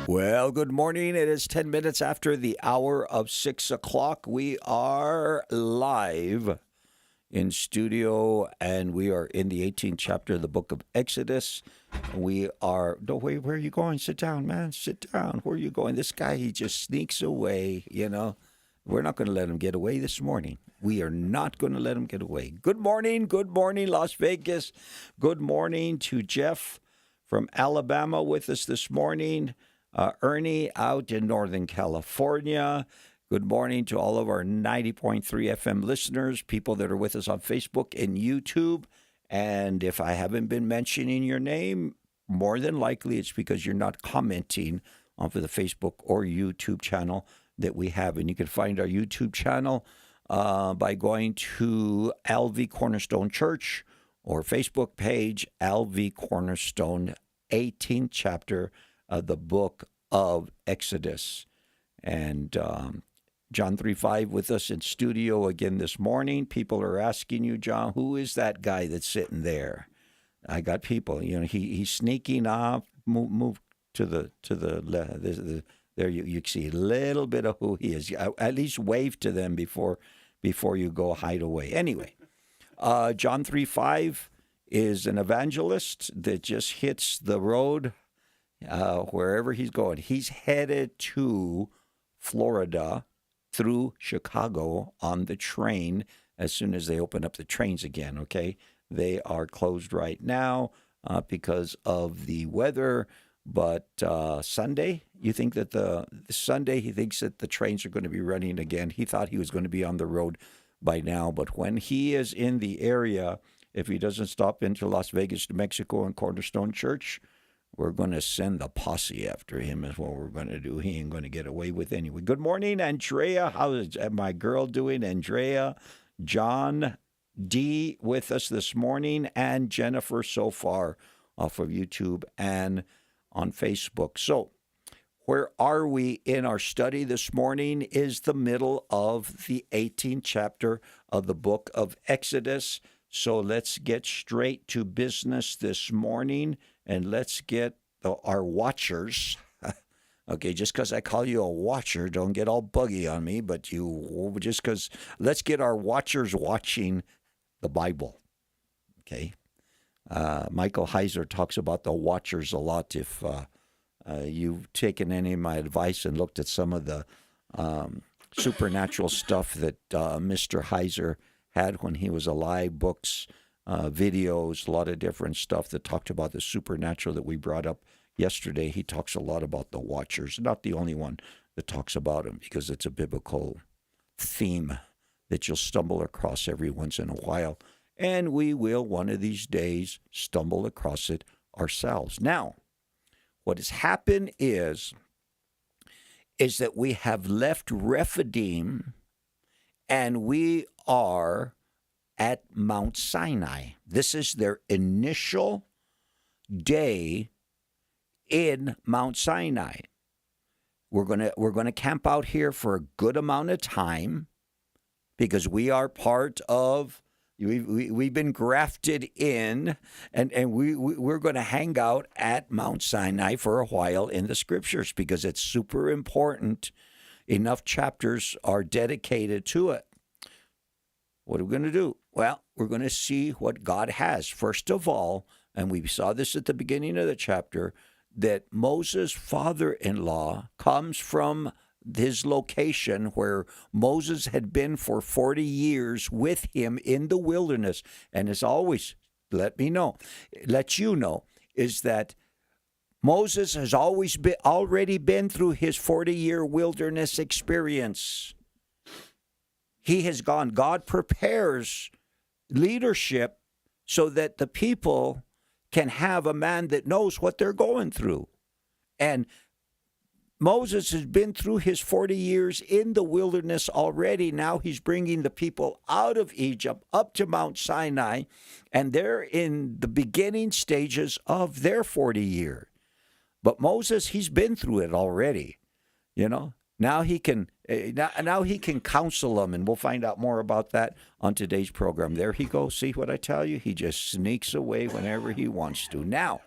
Well, good morning. It is 10 minutes after the hour of 6 o'clock. We are live in studio and we are in the 18th chapter of the book of Exodus. We are, no, wait, where are you going? Sit down, man. Sit down. Where are you going? This guy, he just sneaks away, you know. We're not going to let him get away this morning. We are not going to let him get away. Good morning, Las Vegas. Good morning to Jeff from Alabama with us this morning. Ernie out in Northern California. Good morning to all of our 90.3 FM listeners, people that are with us on Facebook and YouTube. And if I haven't been mentioning your name, more than likely it's because you're not commenting on for the Facebook or YouTube channel that we have. And you can find our YouTube channel by going to LV Cornerstone Church or Facebook page, LV Cornerstone, 18th chapter of the book of Exodus. And John 3:5 with us in studio again this morning. People are asking you, John, who is that guy that's sitting there? I got people, you know, he's sneaking off. Move to the left. There you see a little bit of who he is. At least wave to them before you go hide away. Anyway, John 3:5 is an evangelist that just hits the road wherever he's going. He's headed to Florida through Chicago on the train as soon as they open up the trains again, okay? They are closed right now because of the weather, but Sunday, you think that the Sunday, he thinks that the trains are going to be running again. He thought he was going to be on the road by now, but when he is in the area, if he doesn't stop into Las Vegas, New Mexico and Cornerstone Church, we're going to send the posse after him is what we're going to do. He ain't going to get away with anyway. Good morning, Andrea. How is my girl doing? Andrea, John D with us this morning, and Jennifer so far off of YouTube and on Facebook. So where are we in our study this morning is the middle of the 18th chapter of the book of Exodus. So let's get straight to business this morning. And let's get our watchers. Okay, just because I call you a watcher, don't get all buggy on me, but just because, let's get our watchers watching the Bible. Okay? Michael Heiser talks about the watchers a lot. If you've taken any of my advice and looked at some of the supernatural stuff that Mr. Heiser had when he was alive, books, videos, a lot of different stuff that talked about the supernatural that we brought up yesterday. He talks a lot about the watchers, not the only one that talks about them, because it's a biblical theme that you'll stumble across every once in a while, and we will one of these days stumble across it ourselves. Now, what has happened is that we have left Rephidim and we are at Mount Sinai. This is their initial day in Mount Sinai. We're gonna camp out here for a good amount of time because we are part of. We've been grafted in, and we're going to hang out at Mount Sinai for a while in the scriptures because it's super important. Enough chapters are dedicated to it. What are we going to do? Well, we're going to see what God has. First of all, and we saw this at the beginning of the chapter, that Moses' father-in-law comes from his location where Moses had been for 40 years with him in the wilderness. And as always, let you know, is that Moses has already been through his 40-year wilderness experience. He has gone. God prepares leadership so that the people can have a man that knows what they're going through. And Moses has been through his 40 years in the wilderness already. Now he's bringing the people out of Egypt up to Mount Sinai, and they're in the beginning stages of their 40 year. But Moses, he's been through it already, you know. Now he can counsel them, and we'll find out more about that on today's program. There he goes. See what I tell you? He just sneaks away whenever he wants to. Now,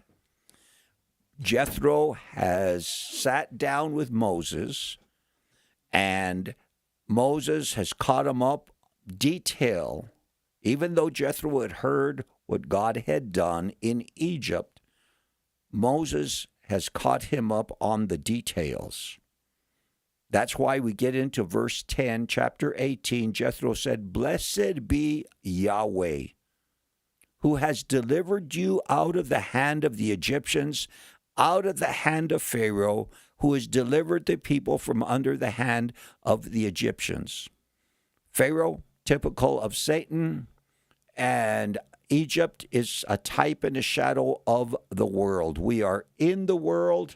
Jethro has sat down with Moses, and Moses has caught him up detail. Even though Jethro had heard what God had done in Egypt, Moses has caught him up on the details. That's why we get into verse 10, chapter 18. Jethro said, "Blessed be Yahweh, who has delivered you out of the hand of the Egyptians, out of the hand of Pharaoh, who has delivered the people from under the hand of the Egyptians." Pharaoh, typical of Satan, and Egypt is a type and a shadow of the world. We are in the world,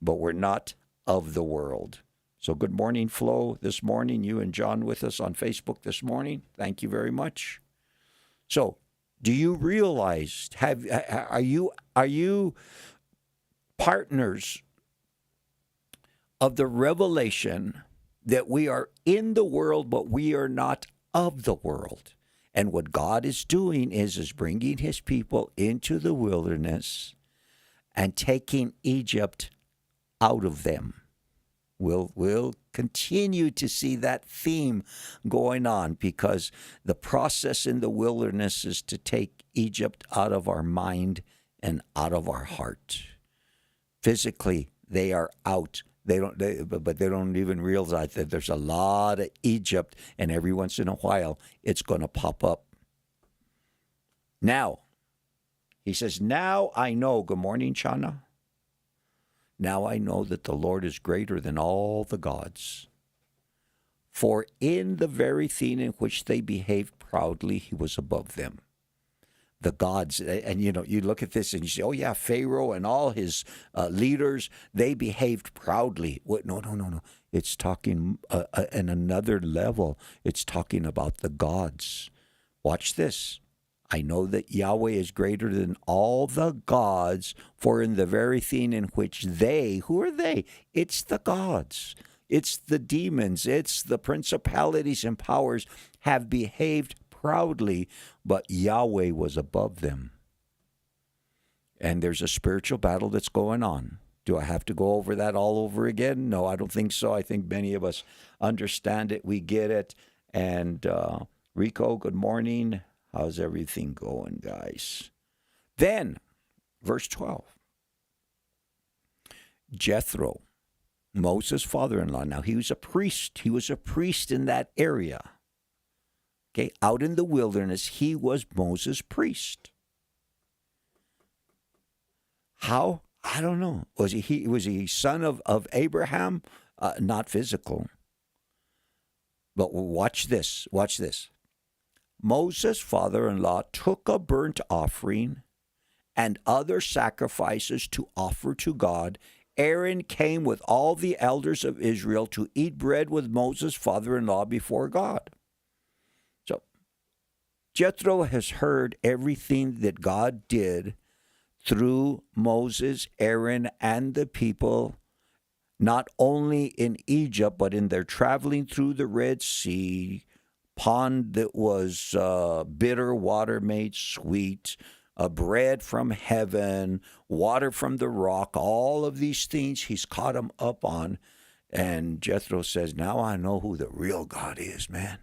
but we're not of the world. So good morning, Flo, this morning. You and John with us on Facebook this morning. Thank you very much. So do you realize, are you partners of the revelation that we are in the world, but we are not of the world? And what God is doing is bringing his people into the wilderness and taking Egypt out of them. We'll continue to see that theme going on, because the process in the wilderness is to take Egypt out of our mind and out of our heart. Physically, they are out. But they don't even realize that there's a lot of Egypt, and every once in a while, it's going to pop up. Now, he says, "Now I know." Good morning, Chana. "Now I know that the Lord is greater than all the gods. For in the very thing in which they behaved proudly, he was above them." The gods, and you look at this and you say, "Oh yeah, Pharaoh and all his leaders, they behaved proudly." No. It's talking in another level. It's talking about the gods. Watch this. "I know that Yahweh is greater than all the gods, for in the very thing in which they," who are they? It's the gods. It's the demons. It's the principalities and powers, "have behaved proudly, but Yahweh was above them." And there's a spiritual battle that's going on. Do I have to go over that all over again? No, I don't think so. I think many of us understand it. We get it. And Rico, good morning. How's everything going, guys? Then, verse 12. Jethro, Moses' father-in-law. Now, he was a priest. He was a priest in that area. Okay, out in the wilderness, he was Moses' priest. How? I don't know. Was he son of Abraham? Not physical. But watch this. Watch this. Moses' father-in-law took a burnt offering and other sacrifices to offer to God. Aaron came with all the elders of Israel to eat bread with Moses' father-in-law before God. So Jethro has heard everything that God did through Moses, Aaron, and the people, not only in Egypt, but in their traveling through the Red Sea, pond that was bitter water made sweet, bread from heaven, water from the rock, all of these things he's caught him up on. And Jethro says, "Now I know who the real God is, man."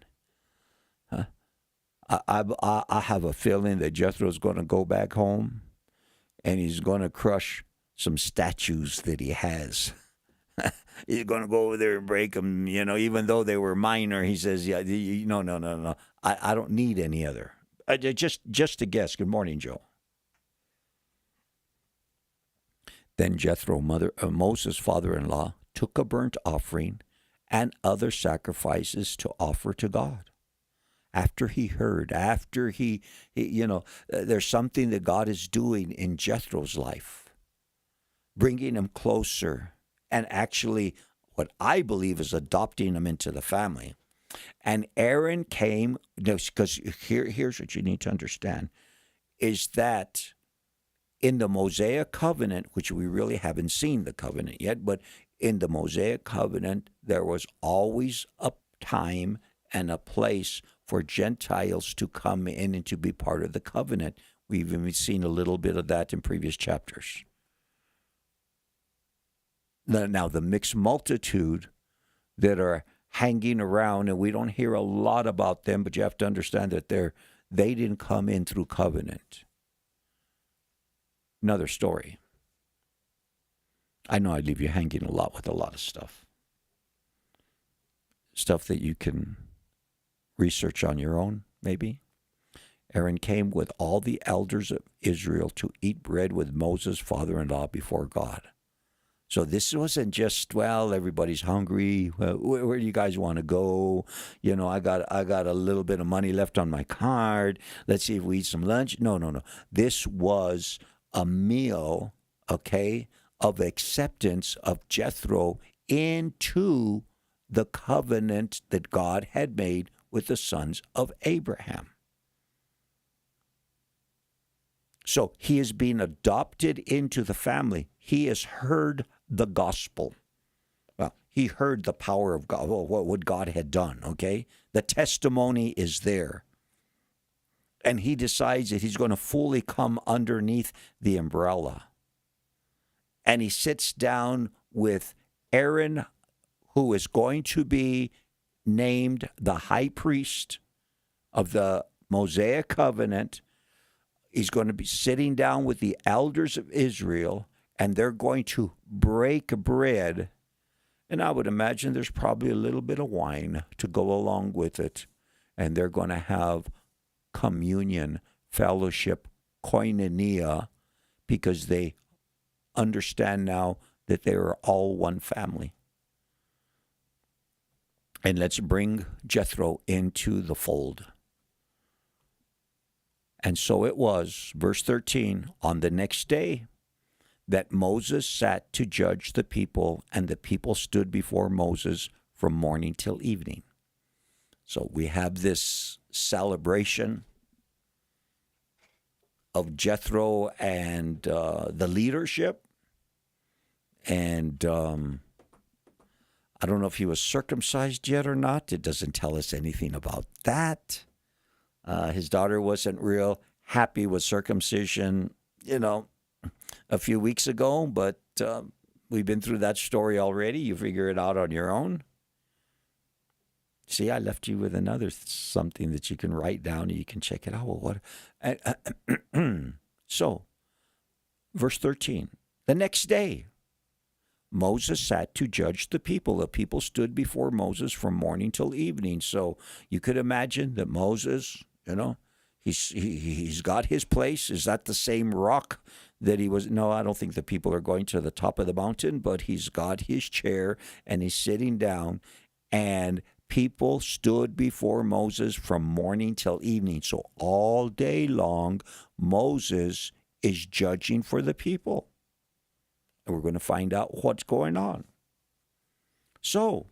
Huh? I have a feeling that Jethro's going to go back home and he's going to crush some statues that he has. He's going to go over there and break them, even though they were minor. He says, "Yeah, no. I don't need any other." Just a guess. Good morning, Joe. Then Jethro, Moses' father-in-law, took a burnt offering and other sacrifices to offer to God. After he heard, there's something that God is doing in Jethro's life, bringing him closer, and actually what I believe is adopting him into the family. And Aaron came, because here's what you need to understand, is that in the Mosaic covenant, which we really haven't seen the covenant yet, but in the Mosaic covenant, there was always a time and a place for Gentiles to come in and to be part of the covenant. We've even seen a little bit of that in previous chapters. Now, the mixed multitude that are hanging around, and we don't hear a lot about them, but you have to understand that they didn't come in through covenant. Another story. I know I leave you hanging a lot with a lot of stuff. Stuff that you can research on your own, maybe. Aaron came with all the elders of Israel to eat bread with Moses' father-in-law before God. So this wasn't just, well, everybody's hungry. Well, where do you guys want to go? You know, I got a little bit of money left on my card. Let's see if we eat some lunch. No. This was a meal, okay, of acceptance of Jethro into the covenant that God had made with the sons of Abraham. So he is being adopted into the family. He has heard the gospel. Well, he heard the power of God, what God had done, okay? The testimony is there. And he decides that he's going to fully come underneath the umbrella. And he sits down with Aaron, who is going to be named the high priest of the Mosaic covenant. He's going to be sitting down with the elders of Israel, and they're going to break bread. And I would imagine there's probably a little bit of wine to go along with it. And they're going to have communion, fellowship, koinonia, because they understand now that they are all one family. And let's bring Jethro into the fold. And so it was, verse 13, on the next day that Moses sat to judge the people, and the people stood before Moses from morning till evening. So we have this celebration of Jethro and the leadership. And I don't know if he was circumcised yet or not. It doesn't tell us anything about that. His daughter wasn't real happy with circumcision, a few weeks ago, but we've been through that story already. You figure it out on your own. See, I left you with another something that you can write down and you can check it out. Well, So, verse 13, the next day, Moses sat to judge the people. The people stood before Moses from morning till evening. So you could imagine that Moses, he's got his place. Is that the same rock that he was? No, I don't think the people are going to the top of the mountain, but he's got his chair and he's sitting down, and people stood before Moses from morning till evening. So all day long, Moses is judging for the people. And we're going to find out what's going on. So,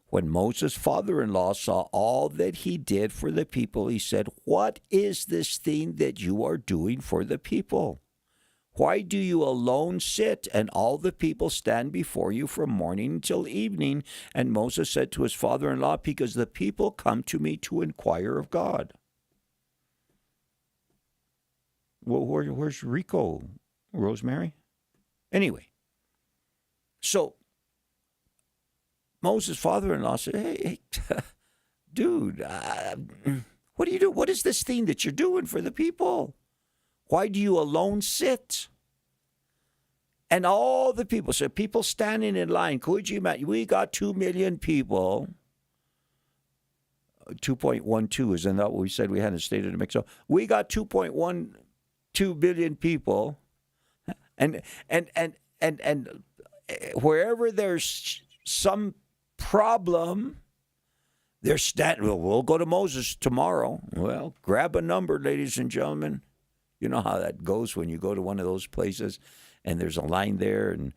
when Moses' father-in-law saw all that he did for the people, he said, "What is this thing that you are doing for the people? Why do you alone sit, and all the people stand before you from morning until evening?" And Moses said to his father-in-law, "Because the people come to me to inquire of God." Well, where's Rico, Rosemary? Anyway, so Moses' father-in-law said, hey dude, what do you do? What is this thing that you're doing for the people? Why do you alone sit? And all the people said, people standing in line. Could you imagine? We got 2 million people. 2.12, isn't that what we said we had in the state of New Mexico? We got 2.12 billion people. And wherever there's some problem, they're standing. Well, we'll go to Moses tomorrow. Well, grab a number, ladies and gentlemen. You know how that goes when you go to one of those places and there's a line there and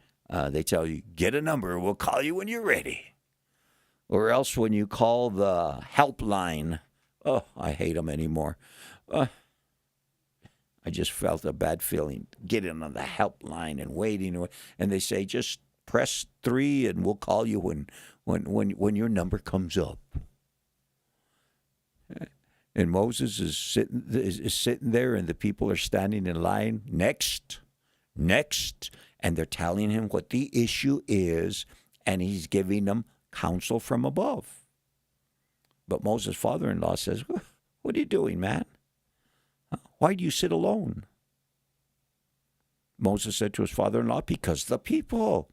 they tell you, get a number, we'll call you when you're ready. Or else when you call the helpline, oh, I hate them anymore. I just felt a bad feeling getting on the helpline and waiting. And they say, just press 3 and we'll call you when your number comes up. And Moses is sitting there and the people are standing in line. Next. and they're telling him what the issue is, and he's giving them counsel from above. But Moses' father-in-law says, "What are you doing, man? Why do you sit alone?" Moses said to his father-in-law, "Because the people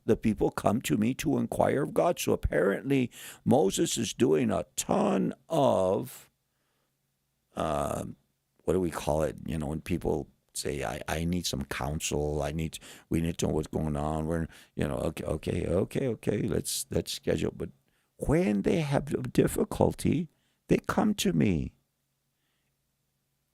come to me to inquire of God." So apparently Moses is doing a ton of, what do we call it? You know, when people say, I need some counsel, we need to know what's going on. We're, okay, let's schedule. But when they have difficulty, they come to me.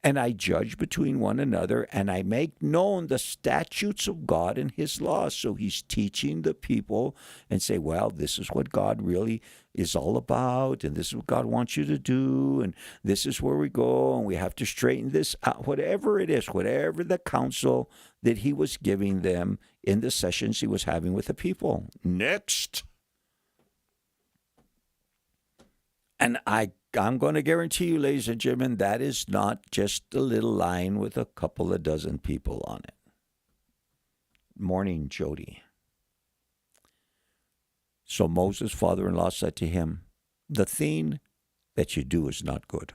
And I judge between one another, and I make known the statutes of God and his laws. So he's teaching the people and say, well, this is what God really is all about, and this is what God wants you to do, and this is where we go, and we have to straighten this out. Whatever it is, whatever the counsel that he was giving them in the sessions he was having with the people. Next. And I'm going to guarantee you, ladies and gentlemen, that is not just a little line with a couple of dozen people on it. Morning, Jody. So Moses' father-in-law said to him, "The thing that you do is not good.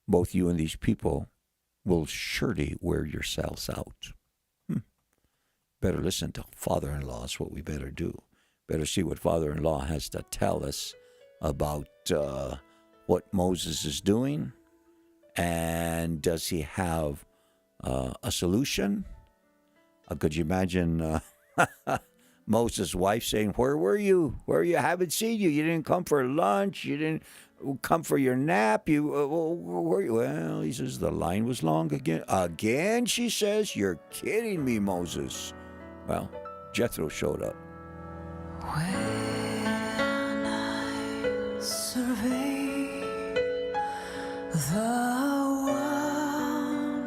Both you and these people will surely wear yourselves out." Better listen to father-in-law is what we better do. Better see what father-in-law has to tell us about what Moses is doing, and does he have a solution? Could you imagine Moses' wife saying, "Where were you? I haven't seen you. You didn't come for lunch. You didn't come for your nap. You where were you?" Well, he says, "The line was long again." Again, she says, "You're kidding me, Moses." Well, Jethro showed up. When I survey the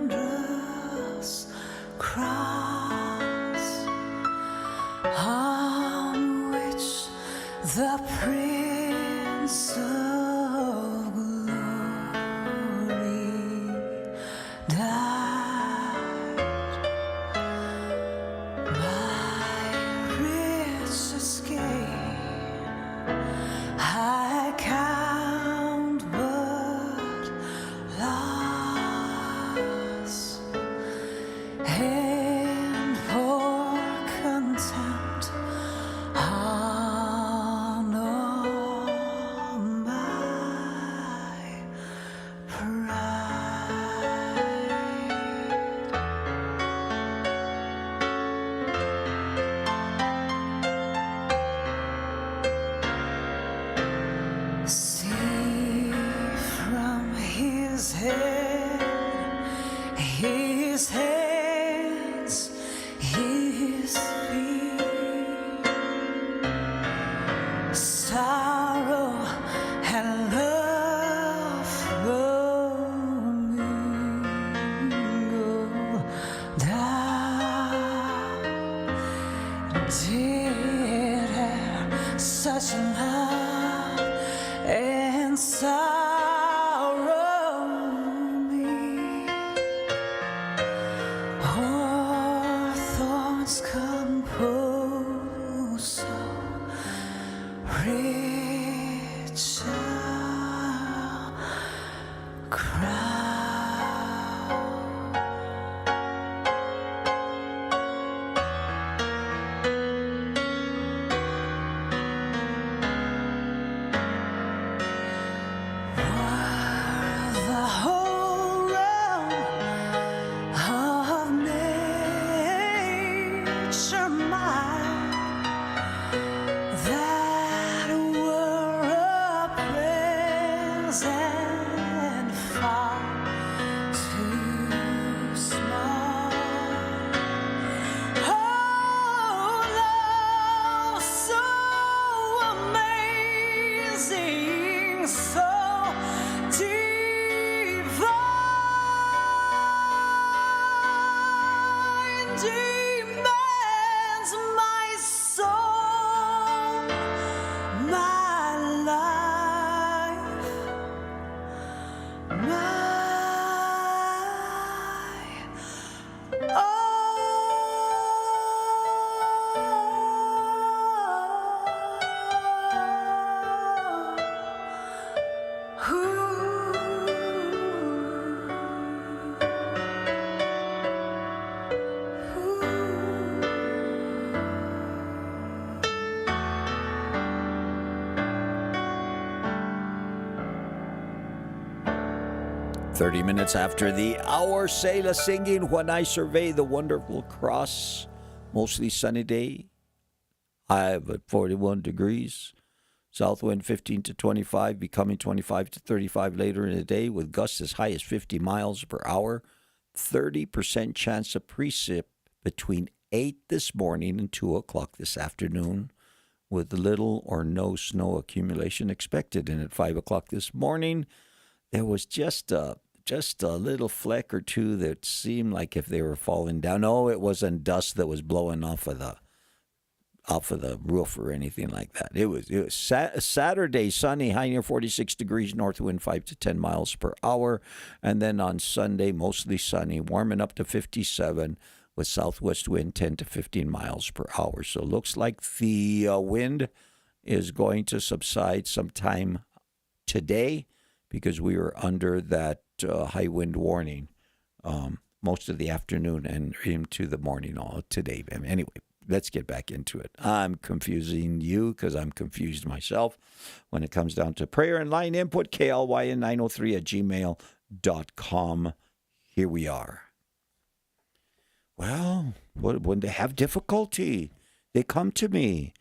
wondrous cross on which the Prince of Glory died, my richest gain I count but loss, and for contempt honor my pride. See from his head, his hands, his feet, sorrow and love mingle down. Did have such love and sorrow me, or thoughts compose so rich a crowd. While the whole realm of nature mine, that were a present far too small. Oh, love so amazing, so divine, demands my soul, my life, my all. 30 minutes after the hour, Selah singing When I Survey the Wonderful Cross. Mostly sunny day. High of 41 degrees. South wind 15 to 25, becoming 25 to 35 later in the day with gusts as high as 50 miles per hour. 30% chance of precip between 8 this morning and 2 o'clock this afternoon, with little or no snow accumulation expected. And at 5 o'clock this morning, there was just a little fleck or two that seemed like if they were falling down. No, it wasn't dust that was blowing off of the roof or anything like that. It was Saturday, sunny, high near 46 degrees, north wind 5 to 10 miles per hour. And then on Sunday, mostly sunny, warming up to 57 with southwest wind 10 to 15 miles per hour. So it looks like the wind is going to subside sometime today, because we were under that high wind warning most of the afternoon and into the morning all today. Anyway, let's get back into it. I'm confusing you because I'm confused myself when it comes down to prayer and line input, klyn903@gmail.com. Here we are. Well, when they have difficulty, they come to me,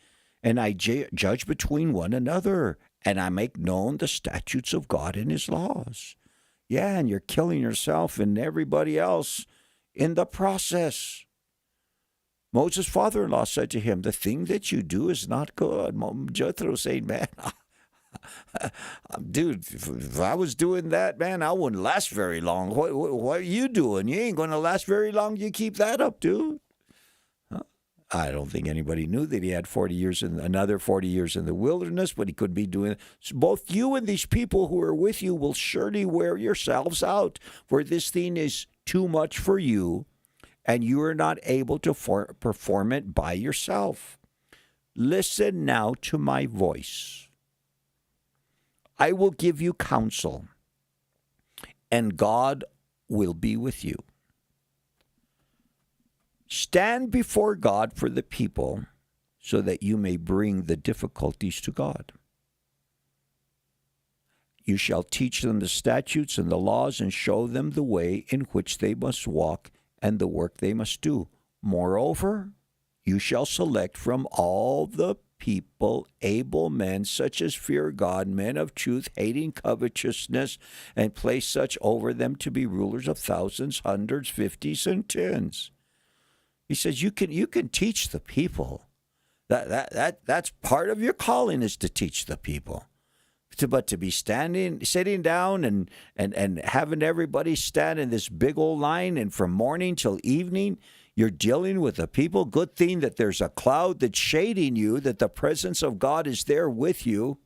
and I judge between one another, and I make known the statutes of God and his laws. Yeah, and you're killing yourself and everybody else in the process. Moses' father-in-law said to him, the thing that you do is not good. Jethro said, man, dude, if I was doing that, man, I wouldn't last very long. What are you doing? You ain't going to last very long. You keep that up, dude. I don't think anybody knew that he had another 40 years in the wilderness, but he could be doing it. So both you and these people who are with you will surely wear yourselves out, for this thing is too much for you, and you are not able to perform it by yourself. Listen now to my voice. I will give you counsel, and God will be with you. Stand before God for the people so that you may bring the difficulties to God. You shall teach them the statutes and the laws and show them the way in which they must walk and the work they must do. Moreover, you shall select from all the people able men such as fear God, men of truth, hating covetousness, and place such over them to be rulers of thousands, hundreds, fifties, and tens. He says you can teach the people. That's part of your calling, is to teach the people. But to be sitting down and having everybody stand in this big old line, and from morning till evening, you're dealing with the people. Good thing that there's a cloud that's shading you, that the presence of God is there with you,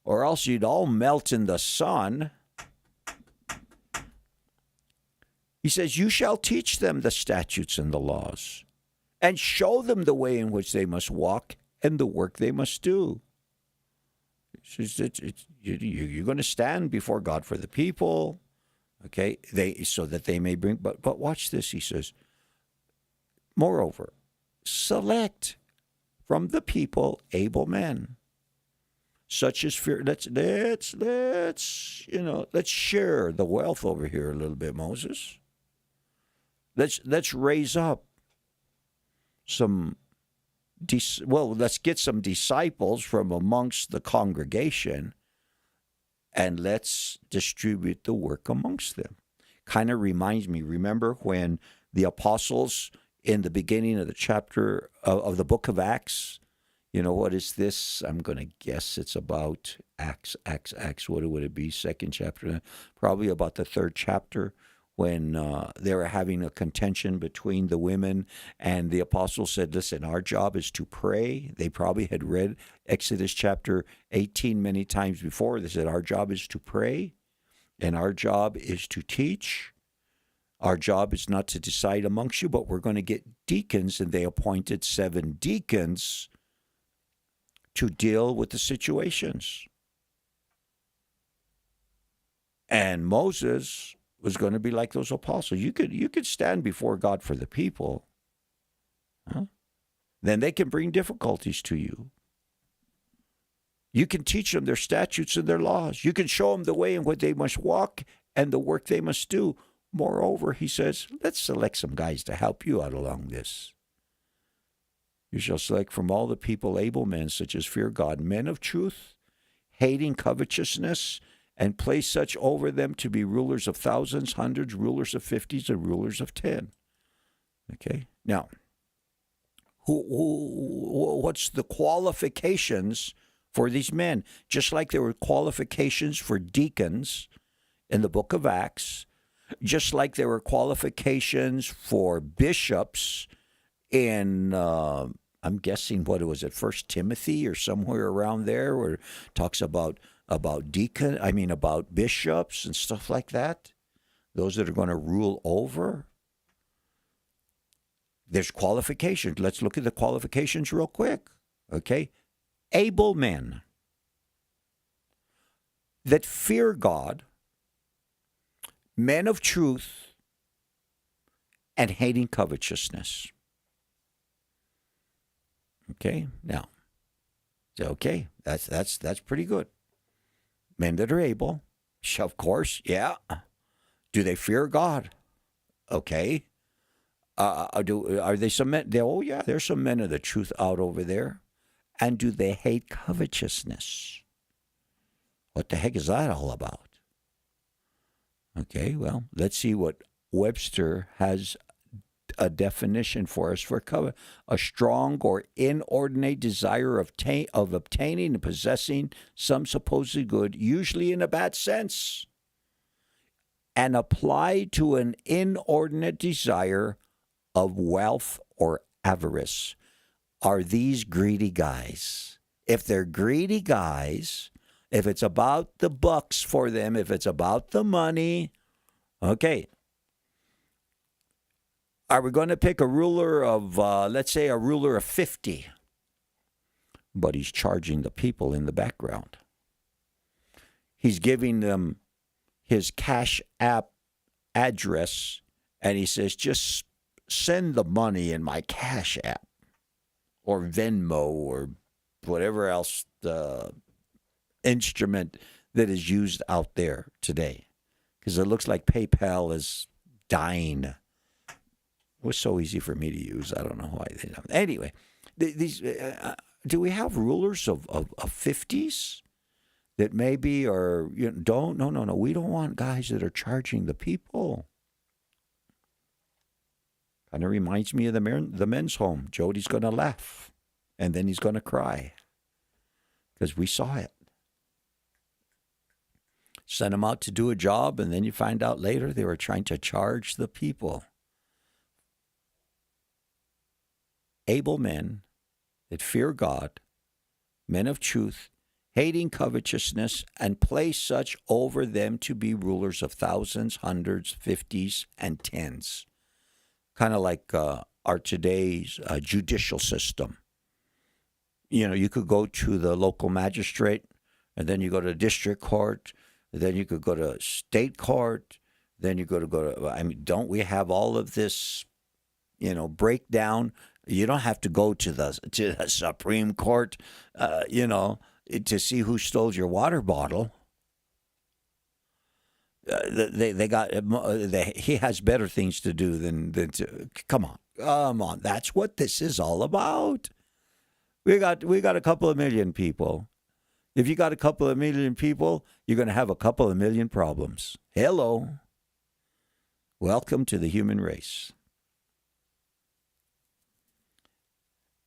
or else you'd all melt in the sun. He says, you shall teach them the statutes and the laws, and show them the way in which they must walk and the work they must do. You're going to stand before God for the people, okay? So that they may bring. But watch this. He says, moreover, select from the people able men, such as fear. Let's share the wealth over here a little bit, Moses. Let's raise up let's get some disciples from amongst the congregation, and let's distribute the work amongst them. Kind of reminds me, remember when the apostles in the beginning of the chapter of the book of Acts, what is this? I'm going to guess it's about Acts. What would it be? Second chapter? Probably about the third chapter, when they were having a contention between the women, and the apostles said, listen, our job is to pray. They probably had read Exodus chapter 18 many times before. They said, our job is to pray, and our job is to teach. Our job is not to decide amongst you, but we're going to get deacons, and they appointed 7 deacons to deal with the situations. And Moses was going to be like those apostles. You could stand before God for the people. Then they can bring difficulties to you. You can teach them their statutes and their laws. You can show them the way in which they must walk and the work they must do. Moreover, he says, let's select some guys to help you out along this. You shall select from all the people able men, such as fear God, men of truth, hating covetousness, and place such over them to be rulers of thousands, hundreds, rulers of 50s, and rulers of 10. Okay? Now, what's the qualifications for these men? Just like there were qualifications for deacons in the book of Acts, just like there were qualifications for bishops in, I'm guessing, what was it, 1 Timothy or somewhere around there, where it talks about bishops and stuff like that, those that are going to rule over. There's qualifications. Let's look at the qualifications real quick, okay? Able men that fear God, men of truth, and hating covetousness. Okay, now, okay, that's pretty good. Men that are able, of course, yeah. Do they fear God? Okay. Are they some men? Oh yeah, there's some men of the truth out over there. And do they hate covetousness? What the heck is that all about? Okay, well, let's see what Webster has a definition for us for covet: a strong or inordinate desire of obtaining and possessing some supposed good, usually in a bad sense, and applied to an inordinate desire of wealth or avarice. Are these greedy guys? If they're greedy guys, if it's about the bucks for them, if it's about the money, okay. Are we going to pick a ruler of, let's say, a ruler of 50, but he's charging the people in the background? He's giving them his Cash App address, and he says, just send the money in my Cash App or Venmo or whatever else the instrument that is used out there today. Because it looks like PayPal is dying. It was so easy for me to use. I don't know why they don't. Anyway, these do we have rulers of 50s that maybe are, no. We don't want guys that are charging the people. Kind of reminds me of the men's home. Jody's going to laugh, and then he's going to cry because we saw it. Sent them out to do a job, and then you find out later they were trying to charge the people. Able men that fear God, men of truth, hating covetousness, and place such over them to be rulers of thousands, hundreds, 50s, and 10s. Kind of like our today's judicial system. You could go to the local magistrate, and then you go to district court, then you could go to state court, then you go to, don't we have all of this, breakdown? You don't have to go to the Supreme Court, to see who stole your water bottle. He has better things to do than to come on. That's what this is all about. We got a couple of million people. If you got a couple of million people, you're going to have a couple of million problems. Hello. Welcome to the human race.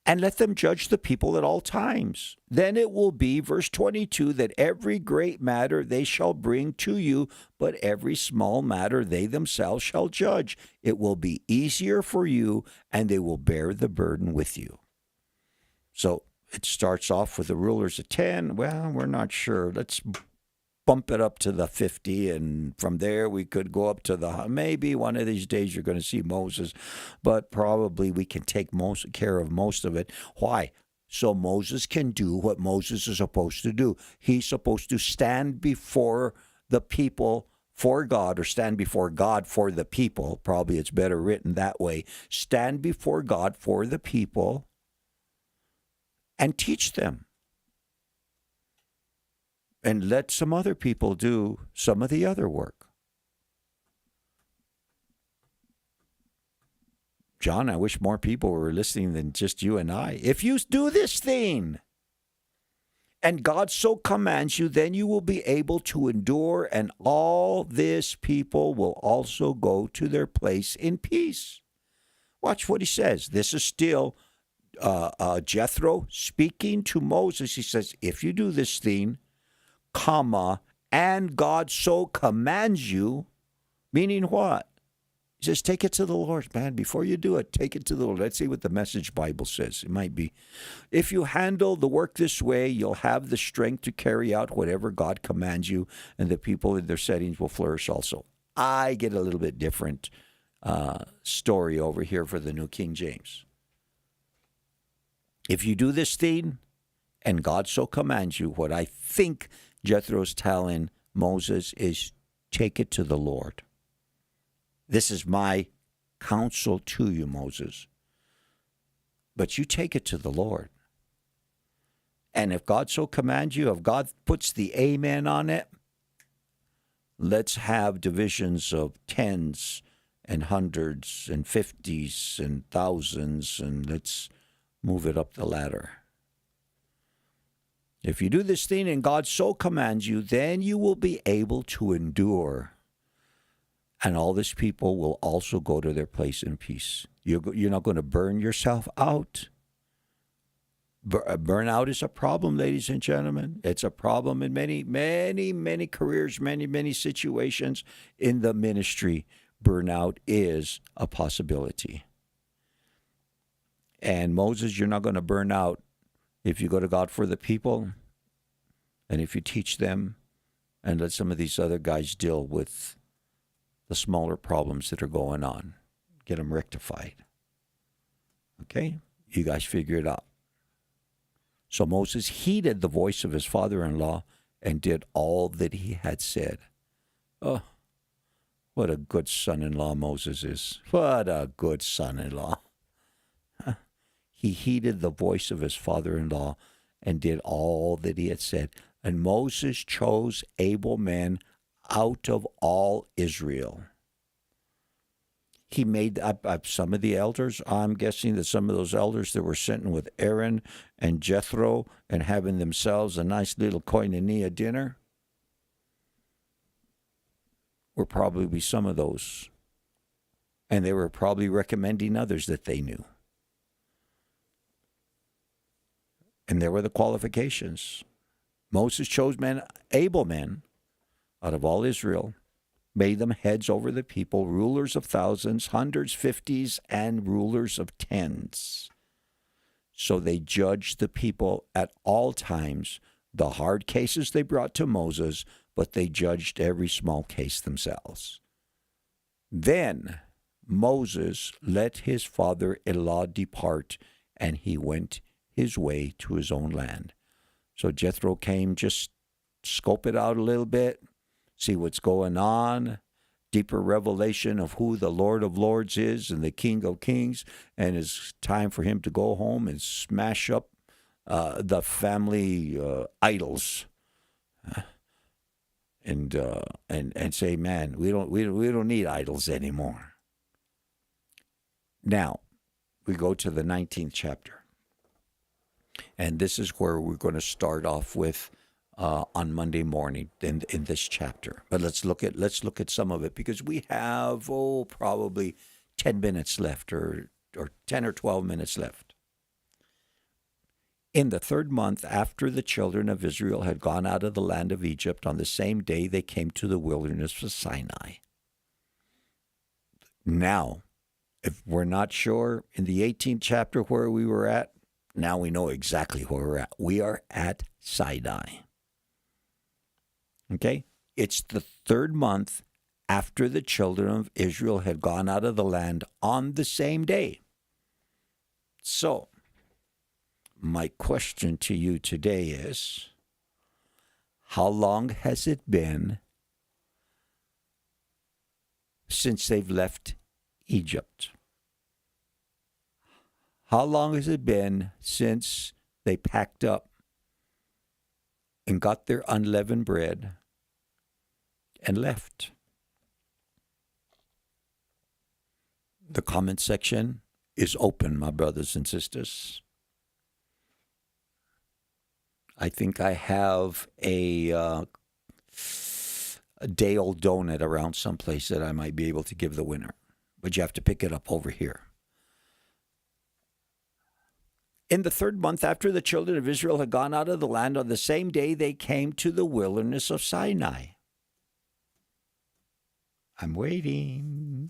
And let them judge the people at all times. Then it will be, verse 22, that every great matter they shall bring to you, but every small matter they themselves shall judge. It will be easier for you, and they will bear the burden with you. So it starts off with the rulers of 10. Well, we're not sure. Let's bump it up to the 50, and from there we could go up to maybe one of these days you're going to see Moses, but probably we can take care of most of it. Why? So Moses can do what Moses is supposed to do. He's supposed to stand before the people for God, or stand before God for the people. Probably it's better written that way. Stand before God for the people and teach them. And let some other people do some of the other work. John, I wish more people were listening than just you and I. If you do this thing, and God so commands you, then you will be able to endure, and all this people will also go to their place in peace. Watch what he says. This is still Jethro speaking to Moses. He says, if you do this thing, comma, and God so commands you, meaning what? He says, take it to the Lord, man. Before you do it, take it to the Lord. Let's see what the Message Bible says. It might be, if you handle the work this way, you'll have the strength to carry out whatever God commands you, and the people in their settings will flourish also. I get a little bit different story over here for the New King James. If you do this thing, and God so commands you, what I think Jethro's telling Moses is, take it to the Lord. This is my counsel to you, Moses. But you take it to the Lord. And if God so commands you, if God puts the amen on it, let's have divisions of tens and hundreds and fifties and thousands, and let's move it up the ladder. If you do this thing and God so commands you, then you will be able to endure. And all this people will also go to their place in peace. You're not going to burn yourself out. Burnout is a problem, ladies and gentlemen. It's a problem in many, many, many careers, many, many situations in the ministry. Burnout is a possibility. And Moses, you're not going to burn out if you go to God for the people and if you teach them and let some of these other guys deal with the smaller problems that are going on. Get them rectified. Okay? You guys figure it out. So Moses heeded the voice of his father-in-law and did all that he had said. Oh, what a good son-in-law Moses is. What a good son-in-law. He heeded the voice of his father-in-law and did all that he had said. And Moses chose able men out of all Israel. He made up some of the elders. I'm guessing that some of those elders that were sitting with Aaron and Jethro and having themselves a nice little koinonia dinner were probably some of those. And they were probably recommending others that they knew. And there were the qualifications. Moses chose men, able men, out of all Israel, made them heads over the people, rulers of thousands, hundreds, fifties, and rulers of tens. So they judged the people at all times. The hard cases they brought to Moses, but they judged every small case themselves. Then Moses let his father-in-law depart, and he went his way to his own land. So Jethro came, just scope it out a little bit, see what's going on, deeper revelation of who the Lord of Lords is and the King of Kings, and it's time for him to go home and smash up the family idols, and say, man, we don't need idols anymore. Now we go to the 19th chapter, and this is where we're going to start off with. On Monday morning in this chapter. But let's look at some of it, because we have probably 10 minutes left, or 10 or 12 minutes left. In the 3rd month after the children of Israel had gone out of the land of Egypt, on the same day they came to the wilderness of Sinai. Now, if we're not sure in the 18th chapter where we were at, now we know exactly where we're at. We are at Sinai. Okay? It's the 3rd month after the children of Israel had gone out of the land, on the same day. So, my question to you today is, how long has it been since they've left Egypt? How long has it been since they packed up and got their unleavened bread and left? The comment section is open, my brothers and sisters. I think I have a day-old donut around someplace that I might be able to give the winner. But you have to pick it up over here. In the 3rd month after the children of Israel had gone out of the land, on the same day they came to the wilderness of Sinai. I'm waiting.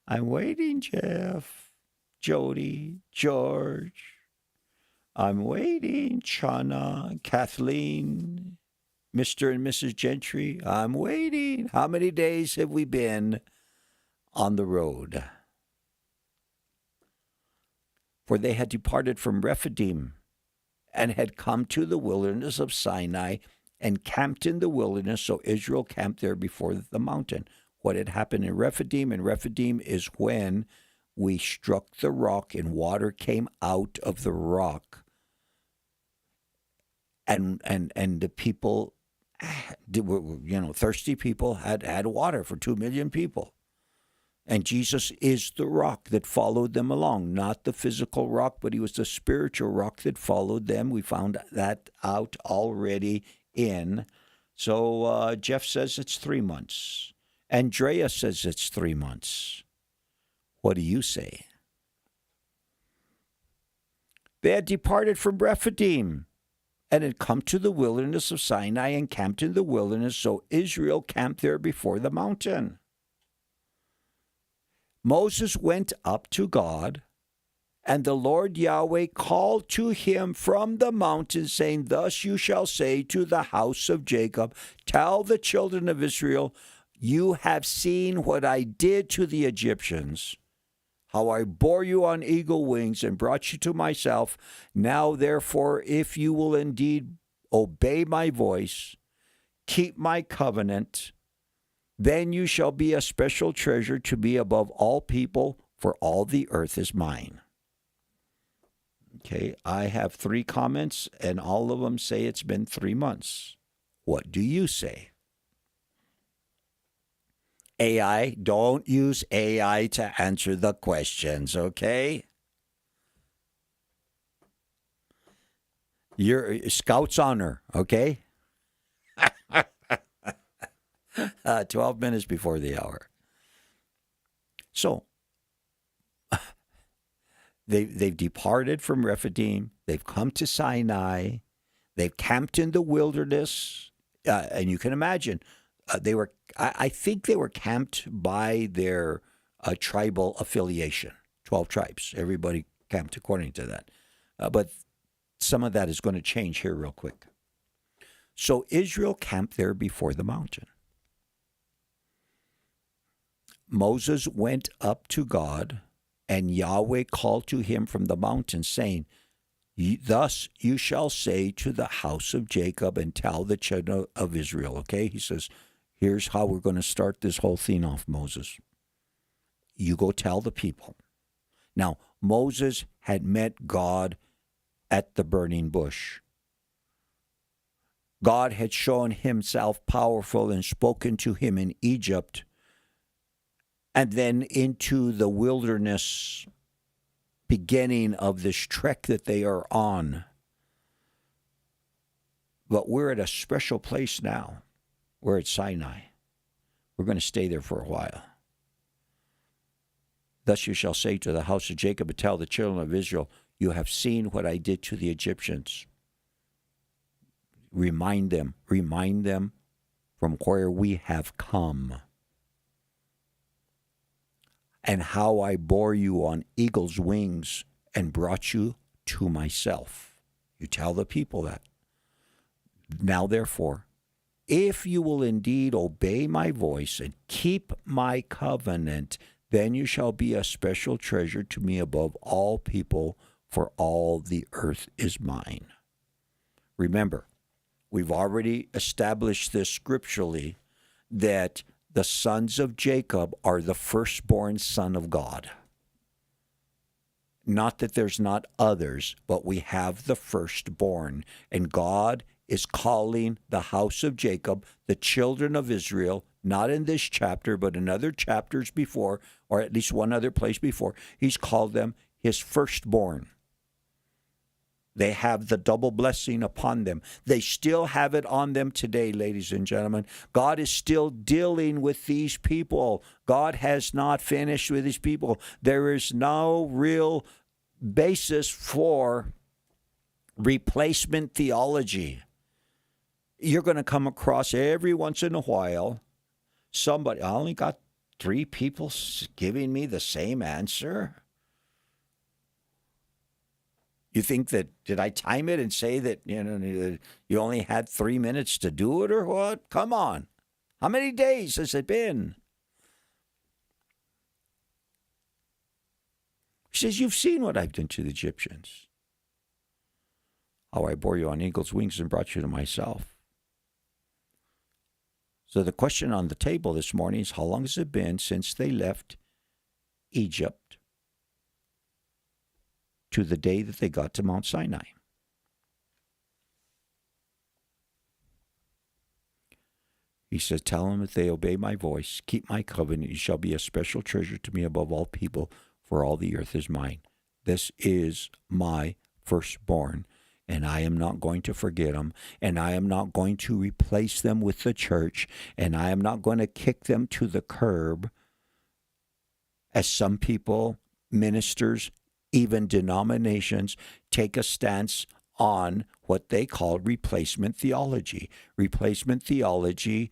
I'm waiting, Jeff, Jody, George. I'm waiting, Chana, Kathleen, Mr. and Mrs. Gentry. I'm waiting. How many days have we been on the road? For they had departed from Rephidim and had come to the wilderness of Sinai and camped in the wilderness. So Israel camped there before the mountain. What had happened in Rephidim? And Rephidim is when we struck the rock and water came out of the rock. And the people, thirsty people had water for 2 million people. And Jesus is the rock that followed them along, not the physical rock, but he was the spiritual rock that followed them. We found that out already in. So Jeff says it's 3 months. Andrea says it's 3 months. What do you say? They had departed from Rephidim and had come to the wilderness of Sinai and camped in the wilderness. So Israel camped there before the mountain. Moses went up to God, and the Lord Yahweh called to him from the mountain, saying, Thus you shall say to the house of Jacob, Tell the children of Israel, you have seen what I did to the Egyptians, how I bore you on eagle wings and brought you to myself. Now, therefore, if you will indeed obey my voice, keep my covenant, then you shall be a special treasure to me above all people, for all the earth is mine. Okay, I have 3 comments, and all of them say it's been 3 months. What do you say? AI, don't use AI to answer the questions, okay? You're Scout's honor, okay? 12 minutes before the hour. So, they've departed from Rephidim. They've come to Sinai. They've camped in the wilderness. And you can imagine, I think they were camped by their tribal affiliation, 12 tribes. Everybody camped according to that. But some of that is going to change here real quick. So Israel camped there before the mountain. Moses went up to God, and Yahweh called to him from the mountain, saying, Thus you shall say to the house of Jacob and tell the children of Israel. Okay, he says, here's how we're going to start this whole thing off, Moses. You go tell the people. Now, Moses had met God at the burning bush. God had shown himself powerful and spoken to him in Egypt, and then into the wilderness beginning of this trek that they are on. But we're at a special place now. We're at Sinai. We're going to stay there for a while. Thus you shall say to the house of Jacob and tell the children of Israel, you have seen what I did to the Egyptians. Remind them from where we have come, and how I bore you on eagle's wings and brought you to myself. You tell the people that. Now, therefore, if you will indeed obey my voice and keep my covenant, then you shall be a special treasure to me above all people, for all the earth is mine. Remember, we've already established this scripturally, that the sons of Jacob are the firstborn son of God. Not that there's not others, but we have the firstborn. And God is calling the house of Jacob, the children of Israel, not in this chapter, but in other chapters before, or at least one other place before, he's called them his firstborn. They have the double blessing upon them. They still have it on them today, ladies and gentlemen. God is still dealing with these people. God has not finished with these people. There is no real basis for replacement theology. You're going to come across every once in a while somebody, I only got 3 people giving me the same answer. You think that, did I time it and say that, you only had 3 minutes to do it or what? Come on. How many days has it been? He says, you've seen what I've done to the Egyptians. How I bore you on eagle's wings and brought you to myself. So the question on the table this morning is, how long has it been since they left Egypt to the day that they got to Mount Sinai? He says, tell them if they obey my voice, keep my covenant, you shall be a special treasure to me above all people, for all the earth is mine. This is my firstborn, and I am not going to forget them, and I am not going to replace them with the church, and I am not going to kick them to the curb, as some people, ministers, even denominations, take a stance on what they call replacement theology. Replacement theology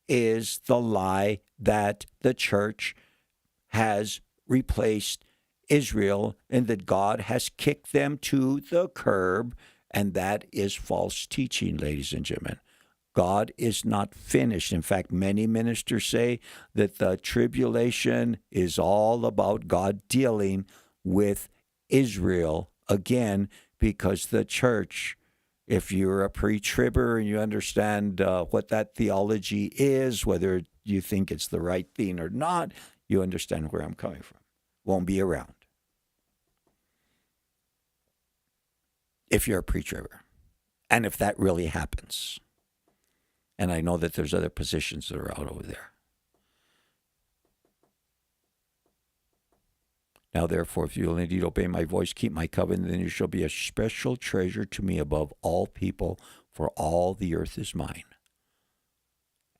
is the lie that the church has replaced Israel and that God has kicked them to the curb, and that is false teaching, ladies and gentlemen. God is not finished. In fact, many ministers say that the tribulation is all about God dealing with Israel again, because the church, if you're a pre-tribber and you understand what that theology is, whether you think it's the right thing or not, you understand where I'm coming from. Won't be around if you're a pre-tribber. And if that really happens. And I know that there's other positions that are out over there. Now, therefore, if you will indeed obey my voice, keep my covenant, then you shall be a special treasure to me above all people, for all the earth is mine.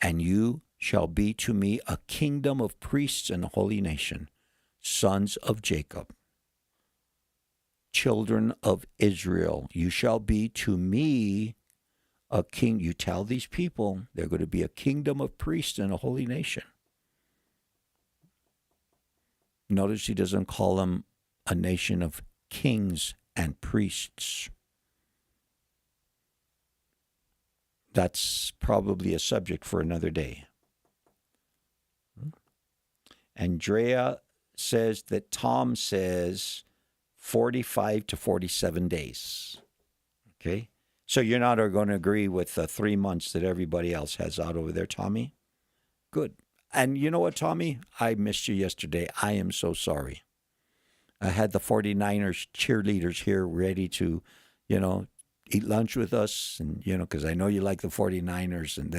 And you shall be to me a kingdom of priests and a holy nation, sons of Jacob, children of Israel. You shall be to me a king. You tell these people they're going to be a kingdom of priests and a holy nation. Notice he doesn't call them a nation of kings and priests. That's probably a subject for another day. Andrea says that Tom says 45 to 47 days. Okay? So you're not going to agree with the 3 months that everybody else has out over there, Tommy? Good. And you know what, Tommy? I missed you yesterday. I am so sorry. I had the 49ers cheerleaders here ready to, eat lunch with us. And, because I know you like the 49ers. And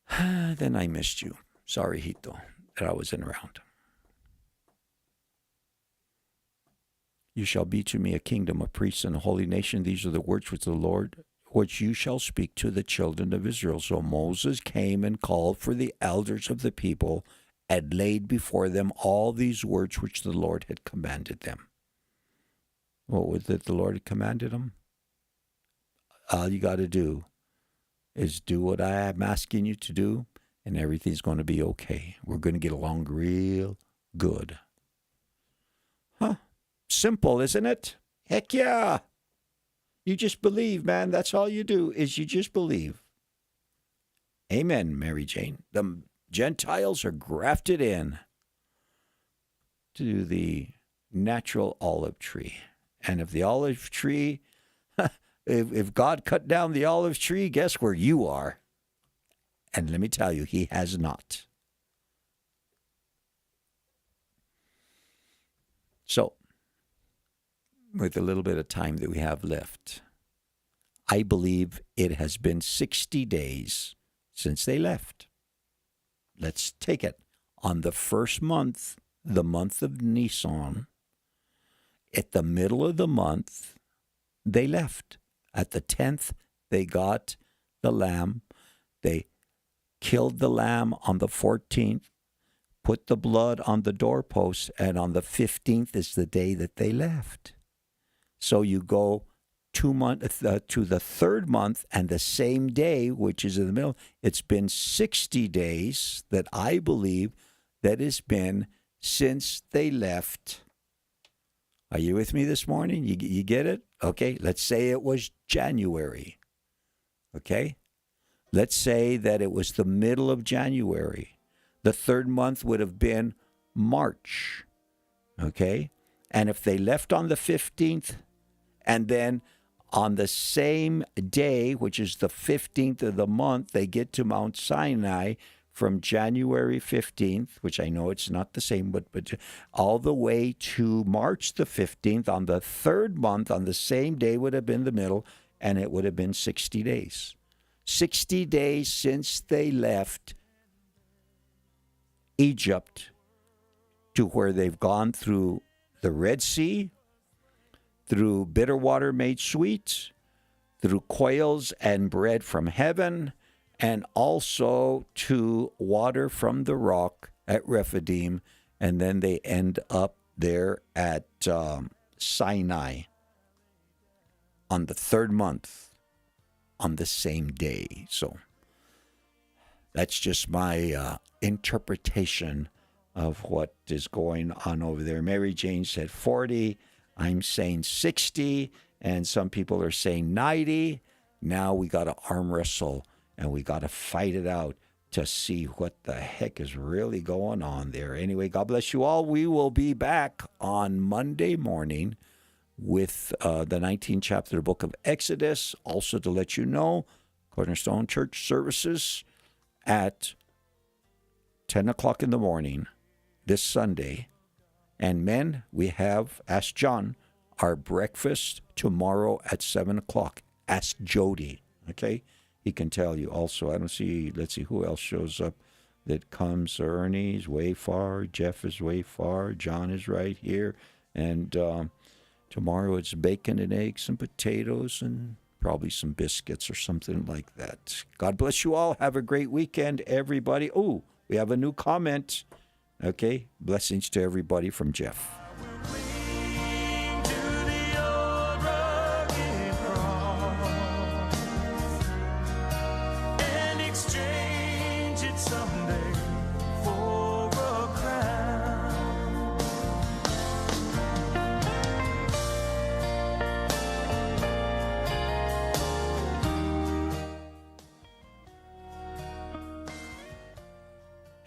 then I missed you. Sorry, Hito, that I wasn't around. You shall be to me a kingdom of priests and a holy nation. These are the words which you shall speak to the children of Israel. So Moses came and called for the elders of the people and laid before them all these words which the Lord had commanded them. What was it the Lord had commanded them? All you got to do is do what I am asking you to do, and everything's going to be okay. We're going to get along real good. Huh? Simple, isn't it? Heck yeah. You just believe, man. That's all you do is you just believe. Amen, Mary Jane. The Gentiles are grafted in to the natural olive tree. And if the olive tree, if God cut down the olive tree, guess where you are? And let me tell you, he has not. So, with a little bit of time that we have left, I believe it has been 60 days since they left. Let's take it. On the first month the month of Nisan. At the middle of the month, they left. At the 10th, they got the lamb. They killed the lamb on the 14th, put the blood on the doorpost, and on the 15th is the day that they left. So you go 2 months to the third month, and the same day, which is in the middle, it's been 60 days that I believe that it's been since they left. Are you with me this morning? You get it? Okay, let's say it was January. Okay? Let's say that it was the middle of January. The third month would have been March. Okay? And if they left on the 15th, and then on the same day, which is the 15th of the month, they get to Mount Sinai from January 15th, which I know it's not the same, but all the way to March the 15th, on the third month, on the same day would have been the middle, and it would have been 60 days. 60 days since they left Egypt to where they've gone through the Red Sea, through bitter water made sweet, through quails and bread from heaven, and also to water from the rock at Rephidim, and then they end up there at Sinai on the third month on the same day. So that's just my interpretation of what is going on over there. Mary Jane said 40. I'm saying 60, and some people are saying 90. Now we got to arm wrestle, and we got to fight it out to see what the heck is really going on there. Anyway, God bless you all. We will be back on Monday morning with the 19th chapter of the book of Exodus. Also to let you know, Cornerstone Church services at 10 o'clock in the morning this Sunday. And men, we have, ask John, our breakfast tomorrow at 7 o'clock. Ask Jody, okay? He can tell you also. I don't see, let's see who else shows up that comes. Ernie's way far. Jeff is way far. John is right here. And tomorrow it's bacon and eggs and potatoes and probably some biscuits or something like that. God bless you all. Have a great weekend, everybody. Oh, we have a new comment. Okay, blessings to everybody from Jeff.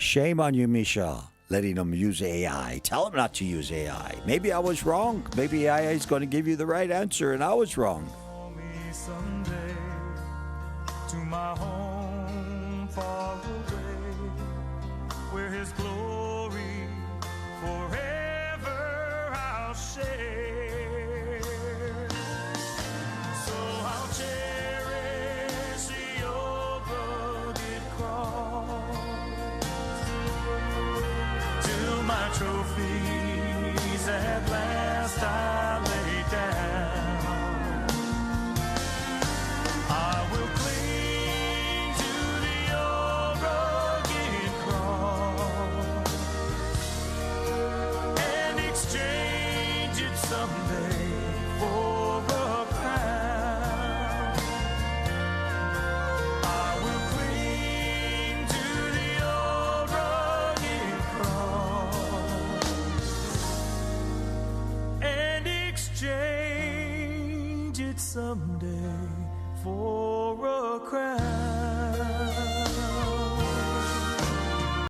Shame on you, Misha, letting them use AI. Tell them not to use AI. Maybe I was wrong. Maybe AI is going to give you the right answer, and I was wrong. Call me someday to my home far away, where His glory forever I'll share. So I'll cherish your rugged cross till my trophies at last I lay down. I will cling to the old rugged cross and exchange it someday for a crown. I will cling to the old rugged cross and exchange it someday for